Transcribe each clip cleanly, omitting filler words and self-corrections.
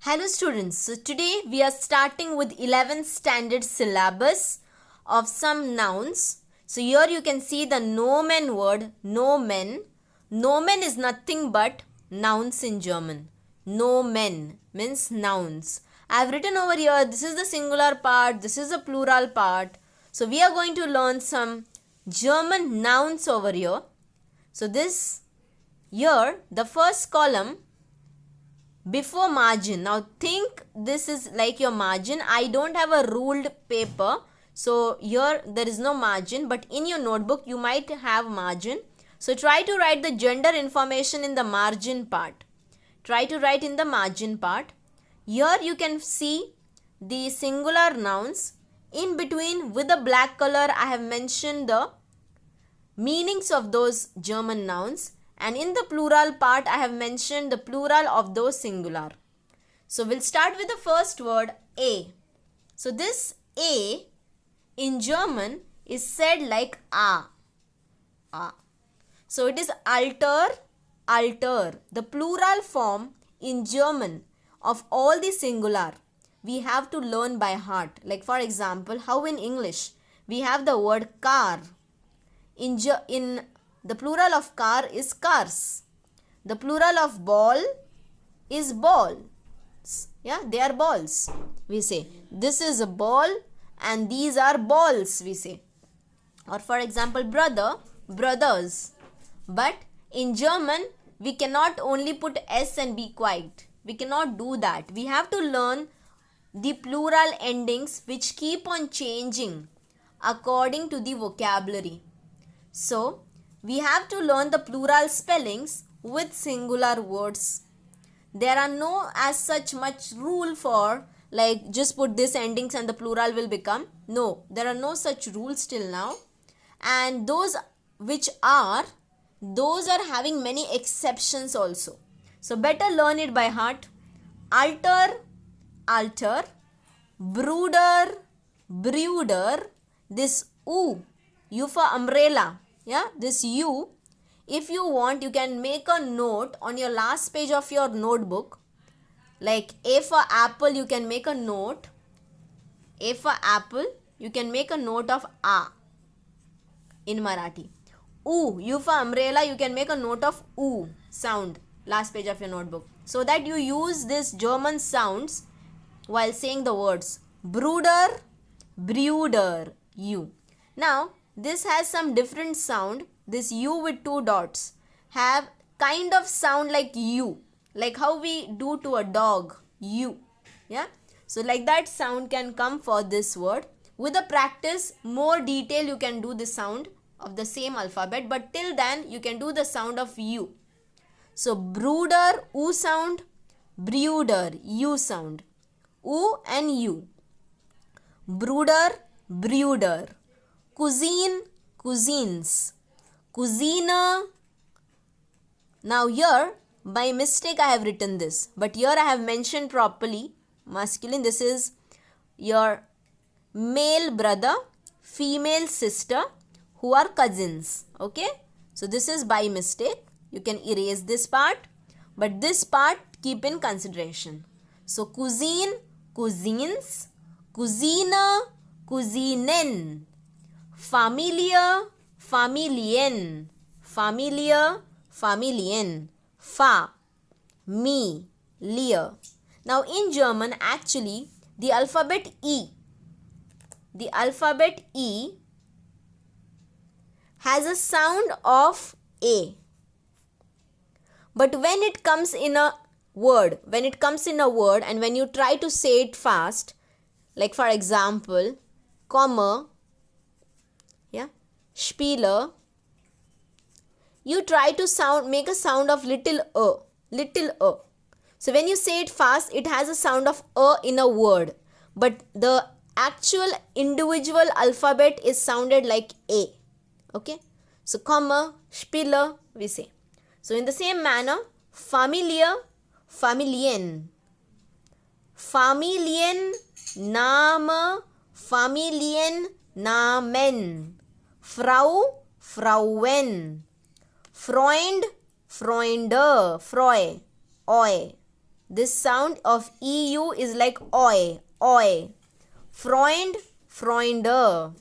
Hello students, so today we are starting with 11th standard syllabus of some nouns. So here you can see the Nomen word, Nomen. Nomen is nothing but nouns in German. Nomen means nouns. I have written over here, this is the singular part, this is the plural part. So we are going to learn some German nouns over here. So this here, the first column before margin. Now think this is like your margin. I don't have a ruled paper, so here there is no margin, but in your notebook you might have margin. So try to write the gender information in the margin part. Try to write in the margin part. Here you can see the singular nouns. In between with the black color I have mentioned the meanings of those German nouns, and in the plural part I have mentioned the plural of those singular. So we'll start with the first word, A. So this A in German is said like A. A. So it is alter, alter, the plural form in German of all the singular. We have to learn by heart. Like for example, how in English we have the word car. In the plural of car is cars. The plural of ball is balls. Yeah, they are balls. We say this is a ball and these are balls, we say. Or for example, brother, brothers. But in German, we cannot only put S and be quiet. We cannot do that. We have to learn the plural endings which keep on changing according to the vocabulary. So, we have to learn the plural spellings with singular words. There are no as such much rule for like just put this endings and the plural will become. No, there are no such rules till now. And those which are, those are having many exceptions also. So, better learn it by heart. Alter, alter, brooder, brooder, this U for umbrella. Yeah, this U. If you want, you can make a note on your last page of your notebook. Like A for apple, you can make a note. A for apple, you can make a note of A in Marathi. U for umbrella, you can make a note of U sound, last page of your notebook. So that you use this German sounds while saying the words. Brooder, brooder, U. Now, this has some different sound. This U with two dots have kind of sound like U, like how we do to a dog, U. Yeah, so like that sound can come for this word. With the practice, more detail you can do the sound of the same alphabet, but till then you can do the sound of U. So brooder, U sound, brooder, U sound, U and U. Brooder, brooder. Cuisine, cuisines, cuisiner. Now here, by mistake I have written this, but here I have mentioned properly, masculine. This is your male brother, female sister, who are cousins. Okay, so this is by mistake. You can erase this part, but this part keep in consideration. So cuisine, cuisines, cuisiner, cuisinen. Familiar, familien, familiar, familien, fa, me, lear. Now in German, actually, the alphabet E has a sound of A. But when it comes in a word, and when you try to say it fast, like for example, comma, yeah, Spieler, you try to make a sound of little a. So when you say it fast, it has a sound of a in a word, but the actual individual alphabet is sounded like A. Okay, so comma, Spieler, we say. So in the same manner, familiar, familien, familien, Name, familien, Namen. Frau, Frauen, Freund, Freunde, Freu, Oi. This sound of EU is like oi, oi. Freund, freunder.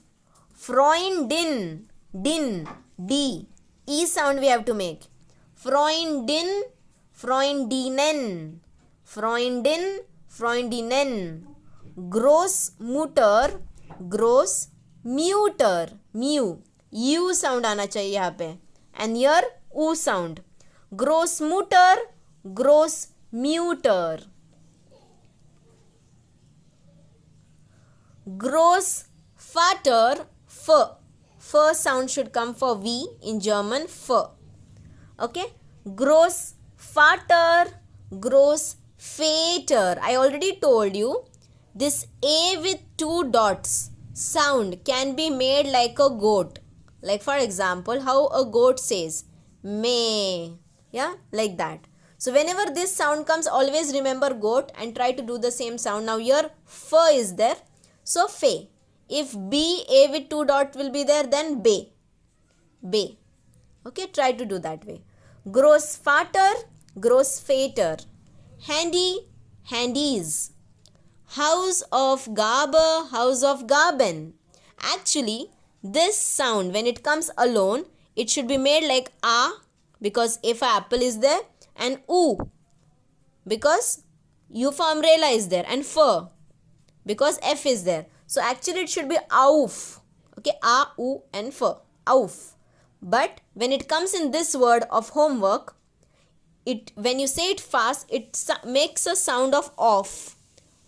Freundin, din, d. E sound we have to make. Freundin, freundinnen. Freundin, freundinnen. Großmutter, großmutter, mu. U sound आना चाहिए यहाँ पे. And here U sound. Großmutter, großmutter. Großvater, f. F sound should come for V in German, f. Okay. Großvater, Großvater. I already told you this A with two dots sound can be made like a goat. Like for example, how a goat says may. Yeah, like that. So whenever this sound comes, always remember goat and try to do the same sound. Now here f is there. So fe. If B, A with two dots will be there, then be. Be. Okay, try to do that way. Großvater, Großvater. Handy, handies. House of Gabe, House of Gaben. Actually, this sound, when it comes alone, it should be made like A, because if apple is there, and U, because U for umbrella is there, and F, because F is there. So actually it should be auf. Okay, A, U, and F. Auf. But when it comes in this word of homework, when you say it fast, it makes a sound of off.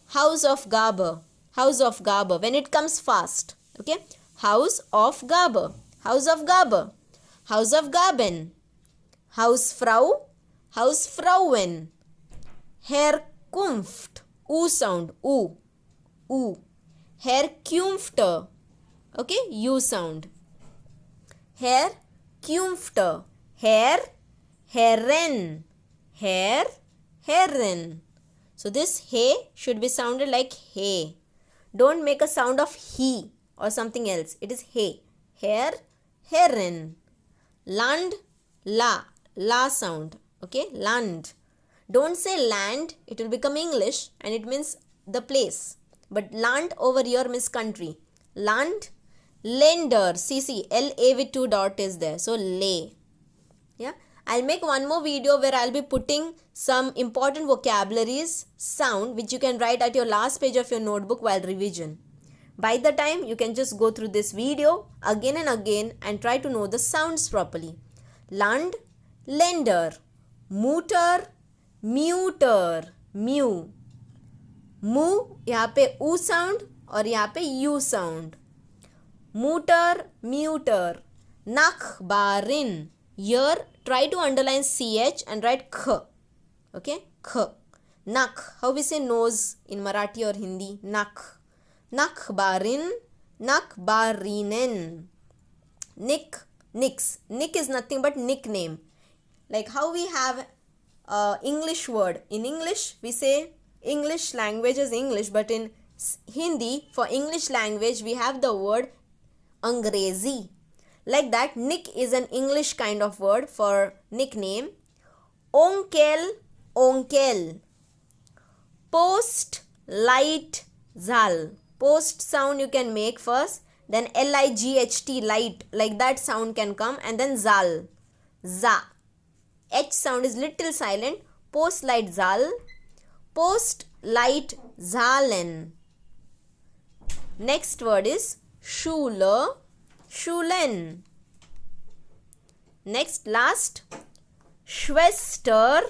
House of Gabe. House of Gabe. When it comes fast. Okay. House of Gabe. House of Gabe. House of Gaben. Hausfrau. Hausfrauen. Herkunft. U sound. U. U. Herkunfte. Okay. U sound. Herkunfte. Herr. Herren. Herr. Herren. So this he should be sounded like he. Don't make a sound of he or something else. It is he. Herr. Herren. Land. La. La sound. Okay. Land. Don't say land. It will become English and it means the place. But land over here means country. Land. Lender. See. L-A with two dot is there. So lay. Yeah. I'll make one more video where I'll be putting some important vocabularies, sound, which you can write at your last page of your notebook while revision. By the time, you can just go through this video again and again and try to know the sounds properly. Land, lender, muter, muter, mu. Mu, यहाँ पे U sound और यहाँ पे U sound. Muter, muter. Nachbarin. Here, try to underline CH and write K. Okay? K. Nak. How we say nose in Marathi or Hindi? Nak. Nachbarin. Nachbarinen. Nick. Nix. Nick is nothing but nickname. Like how we have English word. In English, we say English language is English, but in Hindi, for English language, we have the word Angrezi. Like that, Nick is an English kind of word for nickname. Onkel, onkel. Post, light, zal. Post sound you can make first, then L-I-G-H-T, light, like that sound can come, and then zal, za. H sound is little silent. Post, light, zal. Post, light, zahlen. Next word is Schule, Schulen. Next, last, Schwester,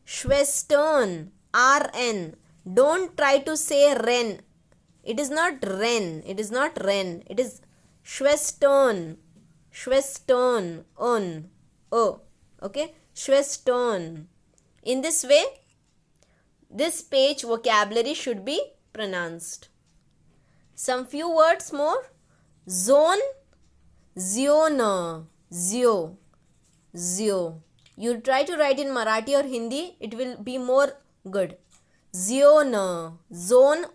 Schwestern, R-N. Don't try to say Ren. It is not Ren. It is not Ren. It is Schwestern, Schwestern, on, O. Okay, Schwestern. In this way, this page vocabulary should be pronounced. Some few words more. Zone, Ziona, Zio, Zio. You try to write in Marathi or Hindi, it will be more good. Ziona, zone.